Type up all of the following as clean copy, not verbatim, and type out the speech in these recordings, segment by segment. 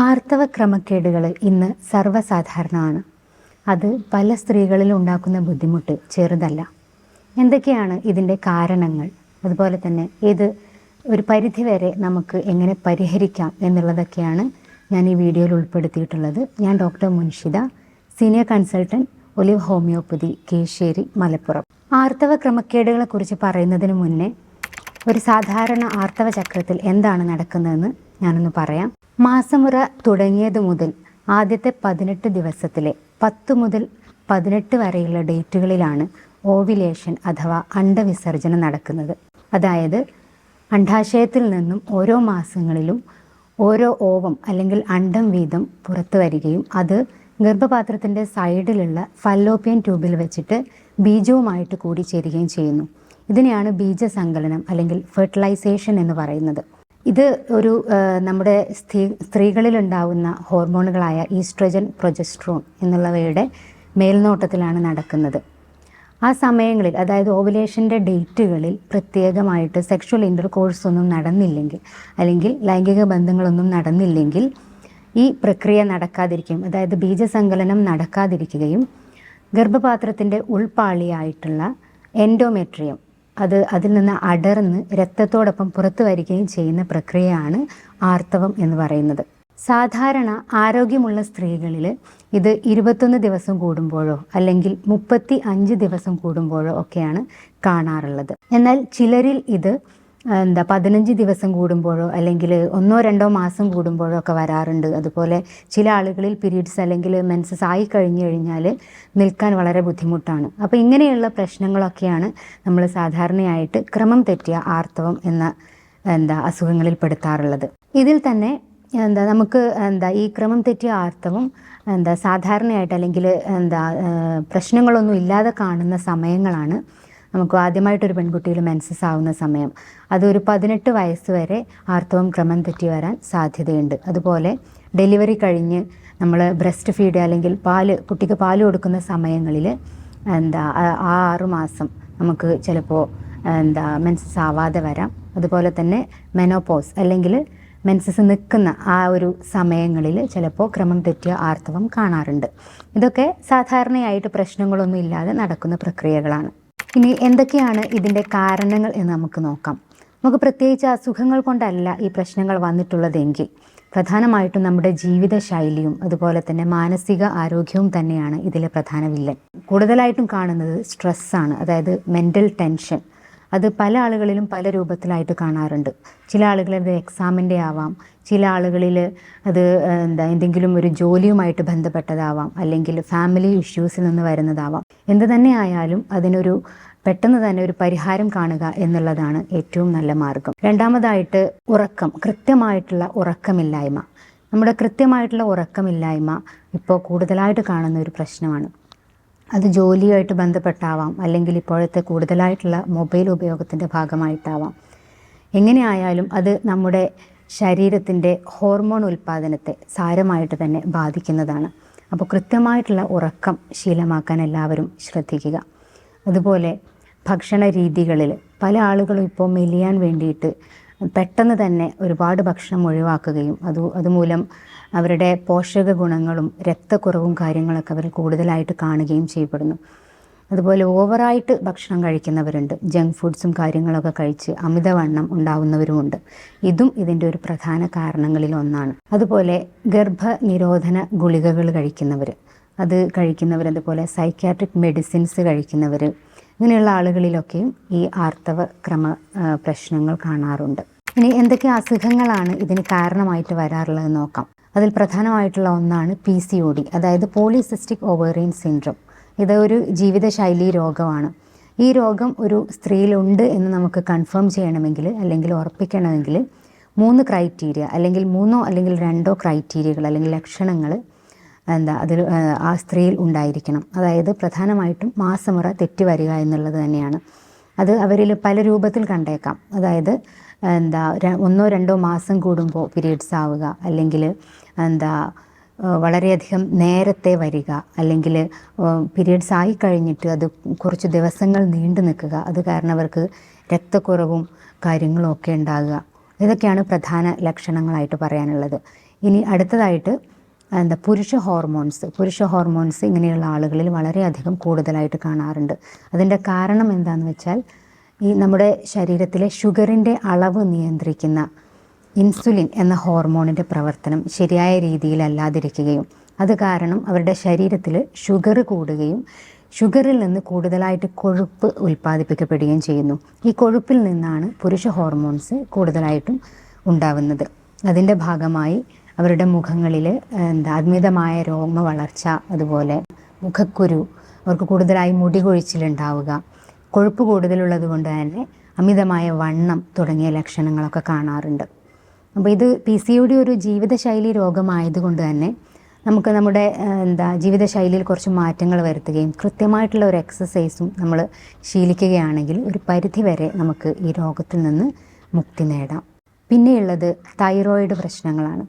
ആർത്തവ ക്രമക്കേടുകൾ ഇന്ന് സർവ്വസാധാരണമാണ്. അത് പല സ്ത്രീകളിലും ഉണ്ടാക്കുന്ന ബുദ്ധിമുട്ട് ചെറുതല്ല. എന്തൊക്കെയാണ് ഇതിൻ്റെ കാരണങ്ങൾ, അതുപോലെ തന്നെ ഇത് ഒരു പരിധിവരെ നമുക്ക് എങ്ങനെ പരിഹരിക്കാം എന്നുള്ളതൊക്കെയാണ് ഞാൻ ഈ വീഡിയോയിൽ ഉൾപ്പെടുത്തിയിട്ടുള്ളത്. ഞാൻ doctor Munshida, senior consultant, olive homeopathy, Keezhsseri, Malappuram. ആർത്തവ ക്രമക്കേടുകളെക്കുറിച്ച് പറയുന്നതിന് മുന്നേ ഒരു സാധാരണ ആർത്തവ ചക്രത്തിൽ എന്താണ് നടക്കുന്നതെന്ന് ഞാനൊന്ന് പറയാം. മാസമുറ തുടങ്ങിയത് മുതൽ ആദ്യത്തെ 18 ദിവസത്തിലെ 10 മുതൽ 18 വരെയുള്ള ഡേറ്റുകളിലാണ് ഓവിലേഷൻ അഥവാ അണ്ഡവിസർജനം നടക്കുന്നത്. അതായത് അണ്ഡാശയത്തിൽ നിന്നും ഓരോ മാസങ്ങളിലും ഓരോ ഓവം അല്ലെങ്കിൽ അണ്ഡം വീതം പുറത്തു വരികയും അത് ഗർഭപാത്രത്തിൻ്റെ സൈഡിലുള്ള ഫല്ലോപ്പിയൻ ട്യൂബിൽ വെച്ചിട്ട് ബീജവുമായിട്ട് കൂടിച്ചേരുകയും ചെയ്യുന്നു. ഇതിനെയാണ് ബീജസങ്കലനം അല്ലെങ്കിൽ ഫെർട്ടിലൈസേഷൻ എന്ന് പറയുന്നത്. ഇത് ഒരു നമ്മുടെ സ്ത്രീകളിലുണ്ടാവുന്ന ഹോർമോണുകളായ ഈസ്ട്രജൻ, പ്രൊജസ്ട്രോൺ എന്നുള്ളവയുടെ മേൽനോട്ടത്തിലാണ് നടക്കുന്നത്. ആ സമയങ്ങളിൽ, അതായത് ഓവുലേഷൻ്റെ ഡേറ്റുകളിൽ പ്രത്യേകമായിട്ട് സെക്ഷൽ ഇൻ്റർകോഴ്സ് ഒന്നും നടന്നില്ലെങ്കിൽ, അല്ലെങ്കിൽ ലൈംഗിക ബന്ധങ്ങളൊന്നും നടന്നില്ലെങ്കിൽ ഈ പ്രക്രിയ നടക്കാതിരിക്കും. അതായത് ബീജസങ്കലനം നടക്കാതിരിക്കുകയും ഗർഭപാത്രത്തിൻ്റെ ഉൾപാളിയായിട്ടുള്ള എൻഡോമെട്രിയം അതിൽ നിന്ന് അടർന്ന് രക്തത്തോടൊപ്പം പുറത്തു വരികയും ചെയ്യുന്ന പ്രക്രിയയാണ് ആർത്തവം എന്ന് പറയുന്നത്. സാധാരണ ആരോഗ്യമുള്ള സ്ത്രീകളിൽ ഇത് 21 ദിവസം കൂടുമ്പോഴോ അല്ലെങ്കിൽ 35 ദിവസം കൂടുമ്പോഴോ ഒക്കെയാണ് കാണാറുള്ളത്. എന്നാൽ ചിലരിൽ ഇത് 15 ദിവസം കൂടുമ്പോഴോ അല്ലെങ്കിൽ 1-2 മാസം കൂടുമ്പോഴോ ഒക്കെ വരാറുണ്ട്. അതുപോലെ ചില ആളുകളിൽ പീരീഡ്സ് അല്ലെങ്കിൽ മെൻസസ് ആയി കഴിഞ്ഞു കഴിഞ്ഞാൽ നിൽക്കാൻ വളരെ ബുദ്ധിമുട്ടാണ്. അപ്പോൾ ഇങ്ങനെയുള്ള പ്രശ്നങ്ങളൊക്കെയാണ് നമ്മൾ സാധാരണയായിട്ട് ക്രമം തെറ്റിയ ആർത്തവം എന്ന അസുഖങ്ങളിൽ പെടുത്താറുള്ളത്. ഇതിൽ തന്നെ നമുക്ക് ഈ ക്രമം തെറ്റിയ ആർത്തവം സാധാരണയായിട്ട് അല്ലെങ്കിൽ പ്രശ്നങ്ങളൊന്നും ഇല്ലാതെ കാണുന്ന സമയങ്ങളാണ്. നമുക്ക് ആദ്യമായിട്ടൊരു പെൺകുട്ടിയിൽ മെൻസസ് ആവുന്ന സമയം, അതൊരു 18 വയസ്സ് വരെ ആർത്തവം ക്രമം തെറ്റി വരാൻ സാധ്യതയുണ്ട്. അതുപോലെ ഡെലിവറി കഴിഞ്ഞ് നമ്മൾ ബ്രസ്റ്റ് ഫീഡ് അല്ലെങ്കിൽ കുട്ടിക്ക് പാല് കൊടുക്കുന്ന സമയങ്ങളിൽ ആ 6 മാസം നമുക്ക് ചിലപ്പോൾ മെൻസസ് ആവാതെ വരാം. അതുപോലെ തന്നെ മെനോപോസ് അല്ലെങ്കിൽ മെൻസസ് നിൽക്കുന്ന ആ ഒരു സമയങ്ങളിൽ ചിലപ്പോൾ ക്രമം തെറ്റിയ ആർത്തവം കാണാറുണ്ട്. ഇതൊക്കെ സാധാരണയായിട്ട് പ്രശ്നങ്ങളൊന്നും ഇല്ലാതെ നടക്കുന്ന പ്രക്രിയകളാണ്. ഇനി എന്തൊക്കെയാണ് ഇതിൻ്റെ കാരണങ്ങൾ എന്ന് നമുക്ക് നോക്കാം. നമുക്ക് പ്രത്യേകിച്ച് അസുഖങ്ങൾ കൊണ്ടല്ല ഈ പ്രശ്നങ്ങൾ വന്നിട്ടുള്ളതെങ്കിൽ പ്രധാനമായിട്ടും നമ്മുടെ ജീവിതശൈലിയും അതുപോലെ തന്നെ മാനസിക ആരോഗ്യവും തന്നെയാണ് ഇതിലെ പ്രധാന വില്ലൻ. കൂടുതലായിട്ടും കാണുന്നത് സ്ട്രെസ്സാണ്, അതായത് മെൻ്റൽ ടെൻഷൻ. അത് പല ആളുകളിലും പല രൂപത്തിലായിട്ട് കാണാറുണ്ട്. ചില ആളുകളിൽ അത് എക്സാമിൻ്റെ ആവാം, ചില ആളുകളിൽ അത് എന്തെങ്കിലും ഒരു ജോലിയുമായിട്ട് ബന്ധപ്പെട്ടതാവാം, അല്ലെങ്കിൽ ഫാമിലി ഇഷ്യൂസിൽ നിന്ന് വരുന്നതാവാം. എന്ത് തന്നെ ആയാലും അതിനൊരു പെട്ടെന്ന് തന്നെ ഒരു പരിഹാരം കാണുക എന്നുള്ളതാണ് ഏറ്റവും നല്ല മാർഗം. രണ്ടാമതായിട്ട് ഉറക്കം, കൃത്യമായിട്ടുള്ള ഉറക്കമില്ലായ്മ. നമ്മുടെ കൃത്യമായിട്ടുള്ള ഉറക്കമില്ലായ്മ ഇപ്പോൾ കൂടുതലായിട്ട് കാണുന്ന ഒരു പ്രശ്നമാണ്. അത് ജോലിയായിട്ട് ബന്ധപ്പെട്ടാവാം, അല്ലെങ്കിൽ ഇപ്പോഴത്തെ കൂടുതലായിട്ടുള്ള മൊബൈൽ ഉപയോഗത്തിൻ്റെ ഭാഗമായിട്ടാവാം. എങ്ങനെയായാലും അത് നമ്മുടെ ശരീരത്തിൻ്റെ ഹോർമോൺ ഉൽപ്പാദനത്തെ സാരമായിട്ട് തന്നെ ബാധിക്കുന്നതാണ്. അപ്പോൾ കൃത്യമായിട്ടുള്ള ഉറക്കം ശീലമാക്കാൻ എല്ലാവരും ശ്രദ്ധിക്കുക. അതുപോലെ ഭക്ഷണ രീതികളിൽ പല ആളുകളും ഇപ്പോൾ മെലിയാൻ വേണ്ടിയിട്ട് പെട്ടെന്ന് തന്നെ ഒരുപാട് ഭക്ഷണം ഒഴിവാക്കുകയും അതുമൂലം അവരുടെ പോഷക ഗുണങ്ങളും രക്തക്കുറവും കാര്യങ്ങളൊക്കെ അവർ കൂടുതലായിട്ട് കാണുകയും ചെയ്യപ്പെടുന്നു. അതുപോലെ ഓവറായിട്ട് ഭക്ഷണം കഴിക്കുന്നവരുണ്ട്. ജങ്ക് ഫുഡ്സും കാര്യങ്ങളൊക്കെ കഴിച്ച് അമിതവണ്ണം ഉണ്ടാവുന്നവരുമുണ്ട്. ഇതും ഇതിൻ്റെ ഒരു പ്രധാന കാരണങ്ങളിൽ ഒന്നാണ്. അതുപോലെ ഗർഭനിരോധന ഗുളികകൾ കഴിക്കുന്നവർ, അതുപോലെ സൈക്യാട്രിക് മെഡിസിൻസ് കഴിക്കുന്നവർ, ഇങ്ങനെയുള്ള ആളുകളിലൊക്കെയും ഈ ആർത്തവ ക്രമ പ്രശ്നങ്ങൾ കാണാറുണ്ട്. ഇനി എന്തൊക്കെ അസുഖങ്ങളാണ് ഇതിന് കാരണമായിട്ട് വരാറുള്ളത് നോക്കാം. അതിൽ പ്രധാനമായിട്ടുള്ള ഒന്നാണ് PCOD, അതായത് പോളിസിസ്റ്റിക് ഓവേറിയൻ സിൻഡ്രോം. ഇത് ഒരു ജീവിതശൈലി രോഗമാണ്. ഈ രോഗം ഒരു സ്ത്രീയിലുണ്ട് എന്ന് നമുക്ക് കൺഫേം ചെയ്യണമെങ്കിൽ അല്ലെങ്കിൽ ഉറപ്പിക്കണമെങ്കിൽ 3 ക്രൈറ്റീരിയ അല്ലെങ്കിൽ 3 അല്ലെങ്കിൽ 2 ക്രൈറ്റീരിയകൾ അല്ലെങ്കിൽ ലക്ഷണങ്ങൾ അതിൽ ആ സ്ത്രീയിൽ ഉണ്ടായിരിക്കണം. അതായത് പ്രധാനമായിട്ടും മാസമുറ തെറ്റി വരിക എന്നുള്ളത് തന്നെയാണ്. അത് അവരിൽ പല രൂപത്തിൽ കണ്ടേക്കാം. അതായത് 1-2 മാസം കൂടുമ്പോൾ പീരീഡ്സ് ആവുക, അല്ലെങ്കിൽ വളരെയധികം നേരത്തെ വരിക, അല്ലെങ്കിൽ പീരീഡ്സ് ആയി കഴിഞ്ഞിട്ട് അത് കുറച്ച് ദിവസങ്ങൾ നീണ്ടു നിൽക്കുക, അത് കാരണം അവർക്ക് രക്തക്കുറവും കാര്യങ്ങളും ഒക്കെ ഉണ്ടാകുക. ഇതൊക്കെയാണ് പ്രധാന ലക്ഷണങ്ങളായിട്ട് പറയാനുള്ളത്. ഇനി അടുത്തതായിട്ട് പുരുഷ ഹോർമോൺസ് ഇങ്ങനെയുള്ള ആളുകളിൽ വളരെയധികം കൂടുതലായിട്ട് കാണാറുണ്ട്. അതിൻ്റെ കാരണം എന്താണെന്ന് വെച്ചാൽ ഈ നമ്മുടെ ശരീരത്തിലെ ഷുഗറിൻ്റെ അളവ് നിയന്ത്രിക്കുന്ന ഇൻസുലിൻ എന്ന ഹോർമോണിൻ്റെ പ്രവർത്തനം ശരിയായ രീതിയിലല്ലാതിരിക്കുകയും അത് കാരണം അവരുടെ ശരീരത്തിൽ ഷുഗർ കൂടുകയും ഷുഗറിൽ നിന്ന് കൂടുതലായിട്ട് കൊഴുപ്പ് ഉൽപ്പാദിപ്പിക്കപ്പെടുകയും ചെയ്യുന്നു. ഈ കൊഴുപ്പിൽ നിന്നാണ് പുരുഷ ഹോർമോൺസ് കൂടുതലായിട്ടും ഉണ്ടാവുന്നത്. അതിൻ്റെ ഭാഗമായി അവരുടെ മുഖങ്ങളിൽ അമിതമായ രോമ വളർച്ച, അതുപോലെ മുഖക്കുരു, അവർക്ക് കൂടുതലായി മുടി കൊഴിച്ചിലുണ്ടാവുക, കൊഴുപ്പ് കൂടുതലുള്ളത് കൊണ്ട് തന്നെ അമിതമായ വണ്ണം തുടങ്ങിയ ലക്ഷണങ്ങളൊക്കെ കാണാറുണ്ട്. അപ്പോൾ ഇത് PCOD ഒരു ജീവിതശൈലി രോഗമായതുകൊണ്ട് തന്നെ നമുക്ക് നമ്മുടെ ജീവിതശൈലിയിൽ കുറച്ച് മാറ്റങ്ങൾ വരുത്തുകയും കൃത്യമായിട്ടുള്ള ഒരു എക്സസൈസും നമ്മൾ ശീലിക്കുകയാണെങ്കിൽ ഒരു പരിധി വരെ നമുക്ക് ഈ രോഗത്തിൽ നിന്ന് മുക്തി നേടാം. പിന്നെയുള്ളത് തൈറോയിഡ് പ്രശ്നങ്ങളാണ്.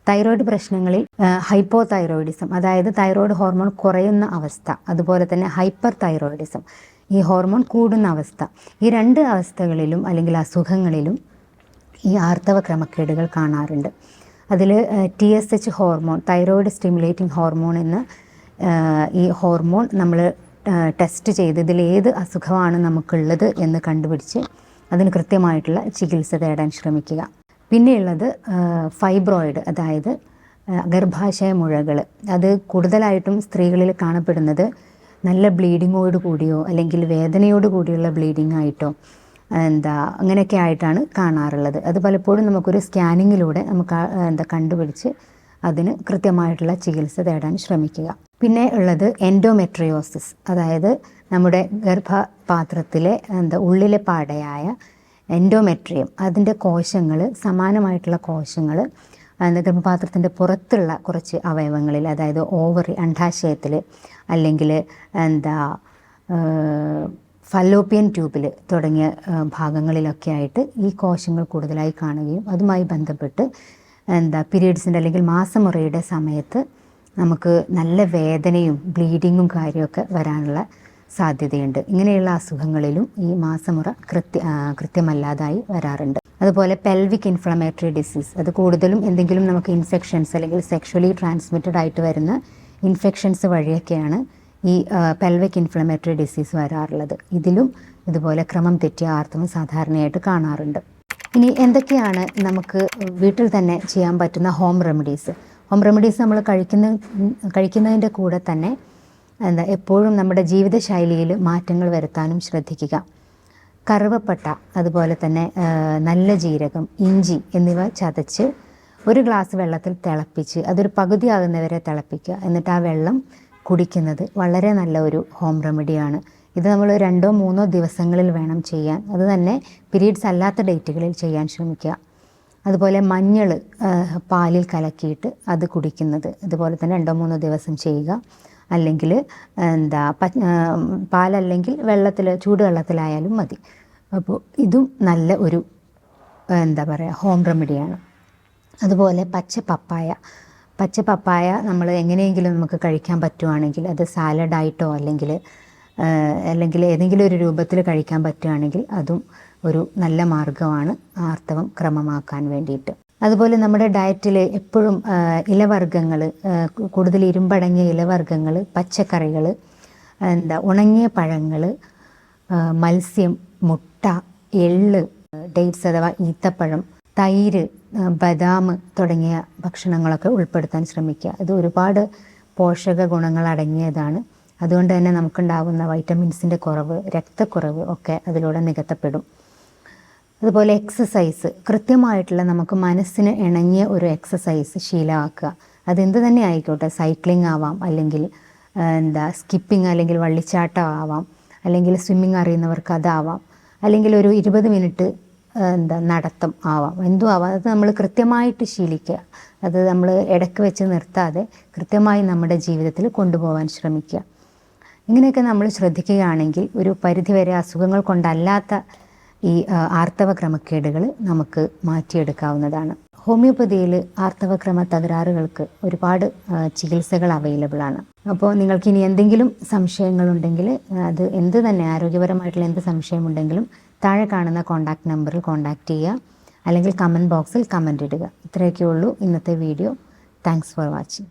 തൈറോയിഡ് പ്രശ്നങ്ങളിൽ ഹൈപ്പോ തൈറോയിഡിസം, അതായത് തൈറോയിഡ് ഹോർമോൺ കുറയുന്ന അവസ്ഥ, അതുപോലെ തന്നെ ഹൈപ്പർ തൈറോയിഡിസം, ഈ ഹോർമോൺ കൂടുന്ന അവസ്ഥ, ഈ രണ്ട് അവസ്ഥകളിലും അല്ലെങ്കിൽ അസുഖങ്ങളിലും ഈ ആർത്തവ ക്രമക്കേടുകൾ കാണാറുണ്ട്. അതിൽ TSH hormone, thyroid stimulating hormone എന്ന ഈ ഹോർമോൺ നമ്മൾ ടെസ്റ്റ് ചെയ്ത് ഇതിൽ ഏത് അസുഖമാണ് നമുക്കുള്ളത് എന്ന് കണ്ടുപിടിച്ച് അതിന് കൃത്യമായിട്ടുള്ള ചികിത്സ തേടാൻ ശ്രമിക്കുക. പിന്നെയുള്ളത് ഫൈബ്രോയിഡ്, അതായത് ഗർഭാശയ മുഴകൾ. അത് കൂടുതലായിട്ടും സ്ത്രീകളിൽ കാണപ്പെടുന്നത് നല്ല ബ്ലീഡിങ്ങോട് കൂടിയോ അല്ലെങ്കിൽ വേദനയോട് കൂടിയുള്ള ബ്ലീഡിംഗ് ആയിട്ടോ അങ്ങനെയൊക്കെ ആയിട്ടാണ് കാണാറുള്ളത്. അത് പലപ്പോഴും നമുക്കൊരു സ്കാനിങ്ങിലൂടെ നമുക്ക് കണ്ടുപിടിച്ച് അതിന് കൃത്യമായിട്ടുള്ള ചികിത്സ തേടാൻ ശ്രമിക്കുക. പിന്നെ ഉള്ളത് എൻഡോമെട്രിയോസിസ്, അതായത് നമ്മുടെ ഗർഭപാത്രത്തിലെ ഉള്ളിലെ പാടയായ എൻഡോമെട്രിയം, അതിൻ്റെ കോശങ്ങൾ, സമാനമായിട്ടുള്ള കോശങ്ങൾ ഗർഭപാത്രത്തിൻ്റെ പുറത്തുള്ള കുറച്ച് അവയവങ്ങളിൽ, അതായത് ഓവറി, അണ്ഡാശയത്തിൽ, അല്ലെങ്കിൽ ഫലോപ്പിയൻ ട്യൂബിൽ തുടങ്ങിയ ഭാഗങ്ങളിലൊക്കെ ആയിട്ട് ഈ കോശങ്ങൾ കൂടുതലായി കാണുകയും അതുമായി ബന്ധപ്പെട്ട് പീരീഡ്സിൻ്റെ അല്ലെങ്കിൽ മാസമുറയുടെ സമയത്ത് നമുക്ക് നല്ല വേദനയും ബ്ലീഡിങ്ങും കാര്യമൊക്കെ വരാനുള്ള സാധ്യതയുണ്ട്. ഇങ്ങനെയുള്ള അസുഖങ്ങളിലും ഈ മാസമുറ കൃത്യമല്ലാതായി വരാറുണ്ട്. അതുപോലെ പെൽവിക് ഇൻഫ്ലമേറ്ററി ഡിസീസ്, അത് കൂടുതലും എന്തെങ്കിലും നമുക്ക് ഇൻഫെക്ഷൻസ് അല്ലെങ്കിൽ സെക്ഷുവലി ട്രാൻസ്മിറ്റഡ് ആയിട്ട് വരുന്ന ഇൻഫെക്ഷൻസ് വഴിയൊക്കെയാണ് ഈ പെൽവിക് ഇൻഫ്ലമേറ്ററി ഡിസീസ് വരാറുള്ളത്. ഇതിലും ഇതുപോലെ ക്രമം തെറ്റിയ ആർത്തവം സാധാരണയായിട്ട് കാണാറുണ്ട്. ഇനി എന്തൊക്കെയാണ് നമുക്ക് വീട്ടിൽ തന്നെ ചെയ്യാൻ പറ്റുന്ന ഹോം റെമഡീസ്? ഹോം റെമഡീസ് നമ്മൾ കഴിക്കുന്നതിൻ്റെ കൂടെ തന്നെ എപ്പോഴും നമ്മുടെ ജീവിതശൈലിയിൽ മാറ്റങ്ങൾ വരുത്താനും ശ്രദ്ധിക്കുക. കറുവപ്പട്ട, അതുപോലെ തന്നെ നല്ല ജീരകം, ഇഞ്ചി എന്നിവ ചതച്ച് ഒരു ഗ്ലാസ് വെള്ളത്തിൽ തിളപ്പിച്ച് അതൊരു പകുതിയാകുന്നവരെ തിളപ്പിക്കുക. എന്നിട്ട് ആ വെള്ളം കുടിക്കുന്നത് വളരെ നല്ല ഒരു ഹോം റെമഡിയാണ്. ഇത് നമ്മൾ 2-3 ദിവസങ്ങളിൽ വേണം ചെയ്യാൻ. അത് തന്നെ പീരീഡ്സ് അല്ലാത്ത ഡേറ്റുകളിൽ ചെയ്യാൻ ശ്രമിക്കുക. അതുപോലെ മഞ്ഞൾ പാലിൽ കലക്കിയിട്ട് അത് കുടിക്കുന്നത് ഇതുപോലെ തന്നെ 2-3 ദിവസം ചെയ്യുക. അല്ലെങ്കിൽ പാലല്ലെങ്കിൽ ചൂടുവെള്ളത്തിലായാലും മതി. അപ്പോൾ ഇതും നല്ല ഒരു ഹോം റെമഡിയാണ്. അതുപോലെ പച്ച പപ്പായ നമ്മൾ എങ്ങനെയെങ്കിലും നമുക്ക് കഴിക്കാൻ പറ്റുവാണെങ്കിൽ അത് സാലഡായിട്ടോ അല്ലെങ്കിൽ ഏതെങ്കിലും ഒരു രൂപത്തിൽ കഴിക്കാൻ പറ്റുകയാണെങ്കിൽ അതും ഒരു നല്ല മാർഗ്ഗമാണ് ആർത്തവം ക്രമമാക്കാൻ വേണ്ടിയിട്ട്. അതുപോലെ നമ്മുടെ ഡയറ്റിൽ എപ്പോഴും ഇലവർഗ്ഗങ്ങൾ, കൂടുതൽ ഇരുമ്പടങ്ങിയ ഇലവർഗ്ഗങ്ങൾ, പച്ചക്കറികൾ, ഉണങ്ങിയ പഴങ്ങൾ, മത്സ്യം, മുട്ട, എള്ള്, ഡേറ്റ്സ് അഥവാ ഈത്തപ്പഴം, തൈര്, ബദാം തുടങ്ങിയ ഭക്ഷണങ്ങളൊക്കെ ഉൾപ്പെടുത്താൻ ശ്രമിക്കുക. ഇത് ഒരുപാട് പോഷക ഗുണങ്ങൾ അടങ്ങിയതാണ്. അതുകൊണ്ട് തന്നെ നമുക്കുണ്ടാകുന്ന വൈറ്റമിൻസിൻ്റെ കുറവ്, രക്തക്കുറവ് ഒക്കെ അതിലൂടെ നികത്തപ്പെടും. അതുപോലെ എക്സസൈസ്, കൃത്യമായിട്ടുള്ള നമുക്ക് മനസ്സിന് ഇണങ്ങിയ ഒരു എക്സസൈസ് ശീലമാക്കുക. അതെന്ത് തന്നെ ആയിക്കോട്ടെ, സൈക്ലിംഗ് ആവാം, അല്ലെങ്കിൽ സ്കിപ്പിംഗ് അല്ലെങ്കിൽ വള്ളിച്ചാട്ടം ആവാം, അല്ലെങ്കിൽ സ്വിമ്മിങ് അറിയുന്നവർക്ക് അതാവാം, അല്ലെങ്കിൽ ഒരു 20 മിനിറ്റ് നടത്തം ആവാം, എന്തും ആവാം. അത് നമ്മൾ കൃത്യമായിട്ട് ശീലിക്കുക. അത് നമ്മൾ ഇടയ്ക്ക് വെച്ച് നിർത്താതെ കൃത്യമായി നമ്മുടെ ജീവിതത്തിൽ കൊണ്ടുപോകാൻ ശ്രമിക്കുക. ഇങ്ങനെയൊക്കെ നമ്മൾ ശ്രദ്ധിക്കുകയാണെങ്കിൽ ഒരു പരിധിവരെ അസുഖങ്ങൾ കൊണ്ടല്ലാത്ത ഈ ആർത്തവ ക്രമക്കേടുകൾ നമുക്ക് മാറ്റിയെടുക്കാവുന്നതാണ്. ഹോമിയോപ്പതിയിൽ ആർത്തവക്രമ തകരാറുകൾക്ക് ഒരുപാട് ചികിത്സകൾ അവൈലബിൾ ആണ്. അപ്പോൾ നിങ്ങൾക്ക് ഇനി എന്തെങ്കിലും സംശയങ്ങളുണ്ടെങ്കിൽ അത് എന്ത് തന്നെ ആരോഗ്യപരമായിട്ടുള്ള എന്ത് സംശയമുണ്ടെങ്കിലും താഴെ കാണുന്ന കോൺടാക്റ്റ് നമ്പറിൽ കോൺടാക്റ്റ് ചെയ്യുക. അല്ലെങ്കിൽ കമൻറ്റ് ബോക്സിൽ കമൻ്റ് ഇടുക. ഇത്രയൊക്കെ ഉള്ളൂ ഇന്നത്തെ വീഡിയോ. Thanks for watching.